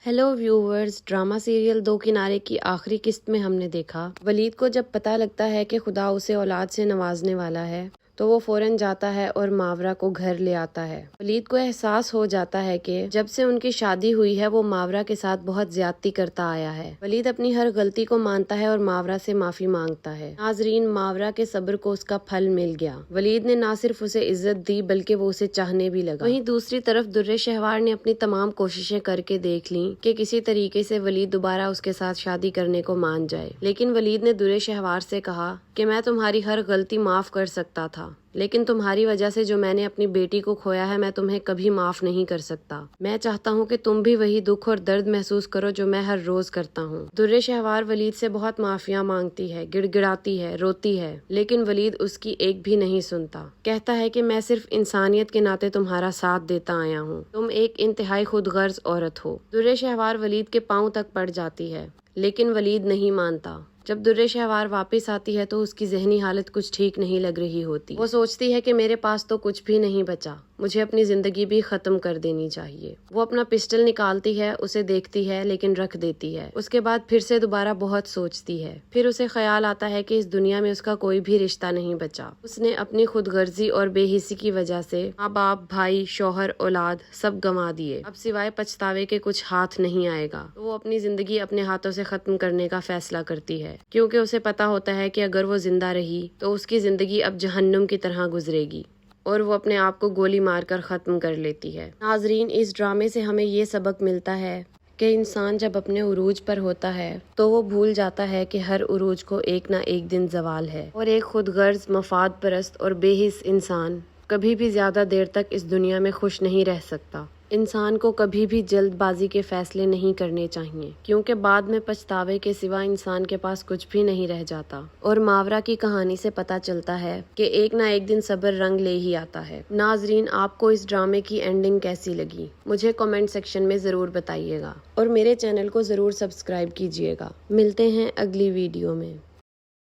Hello viewers, drama serial दो किनारे की आखिरी किस्त में हमने देखा वलीद को जब पता लगता है कि खुदा उसे औलाद से नवाजने वाला है तो वो फौरन जाता है और मावरा को घर ले आता है। वलीद को एहसास हो जाता है कि जब से उनकी शादी हुई है वो मावरा के साथ बहुत ज्यादती करता आया है। वलीद अपनी हर गलती को मानता है और मावरा से माफी मांगता है। नाजरीन, मावरा के सब्र को उसका फल मिल गया। वलीद ने ना सिर्फ उसे इज्जत दी बल्कि वो उसे चाहने भी लगा। वहीं दूसरी तरफ दुर्रे शहवार ने अपनी तमाम कोशिशें करके देख ली कि किसी तरीके से वलीद दोबारा उसके साथ शादी करने को मान जाए, लेकिन वलीद ने दुर्रे शहवार से कहा कि मैं तुम्हारी हर गलती माफ कर सकता था, लेकिन तुम्हारी वजह से जो मैंने अपनी बेटी को खोया है मैं तुम्हें कभी माफ नहीं कर सकता। मैं चाहता हूँ कि तुम भी वही दुख और दर्द महसूस करो जो मैं हर रोज करता हूँ। दुर्रे शहवार वलीद से बहुत माफिया मांगती है, गिड़गिड़ाती है, रोती है, लेकिन वलीद उसकी एक भी नहीं सुनता। कहता है कि मैं सिर्फ इंसानियत के नाते तुम्हारा साथ देता आया हूँ, तुम एक इंतहाई खुदगर्ज औरत हो। दुर्रे शहवार वलीद के पाँव तक पड़ जाती है, लेकिन वलीद नहीं मानता। जब दुर्रे शहवार वापस आती है तो उसकी जहनी हालत कुछ ठीक नहीं लग रही होती। वो सोचती है कि मेरे पास तो कुछ भी नहीं बचा, मुझे अपनी जिंदगी भी खत्म कर देनी चाहिए। वो अपना पिस्टल निकालती है, उसे देखती है लेकिन रख देती है। उसके बाद फिर से दोबारा बहुत सोचती है। फिर उसे ख्याल आता है कि इस दुनिया में उसका कोई भी रिश्ता नहीं बचा। उसने अपनी खुदगर्जी और बेहिसी की वजह से माँ बाप, भाई, शौहर, औलाद सब गंवा दिए। अब सिवाय पछतावे के कुछ हाथ नहीं आएगा। तो वो अपनी जिंदगी अपने हाथों से खत्म करने का फैसला करती है, क्योंकि उसे पता होता है कि अगर वो जिंदा रही तो उसकी जिंदगी अब जहन्नुम की तरह गुजरेगी, और वो अपने आप को गोली मारकर खत्म कर लेती है। नाजरीन, इस ड्रामे से हमें ये सबक मिलता है कि इंसान जब अपने उरूज पर होता है तो वो भूल जाता है कि हर उरूज को एक ना एक दिन जवाल है, और एक खुदगर्ज, मफाद परस्त और बेहिस इंसान कभी भी ज्यादा देर तक इस दुनिया में खुश नहीं रह सकता। इंसान को कभी भी जल्दबाजी के फैसले नहीं करने चाहिए, क्योंकि बाद में पछतावे के सिवा इंसान के पास कुछ भी नहीं रह जाता। और मावरा की कहानी से पता चलता है कि एक ना एक दिन सब्र रंग ले ही आता है। नाजरीन, आपको इस ड्रामे की एंडिंग कैसी लगी मुझे कमेंट सेक्शन में जरूर बताइएगा, और मेरे चैनल को जरूर सब्सक्राइब कीजिएगा। मिलते हैं अगली वीडियो में।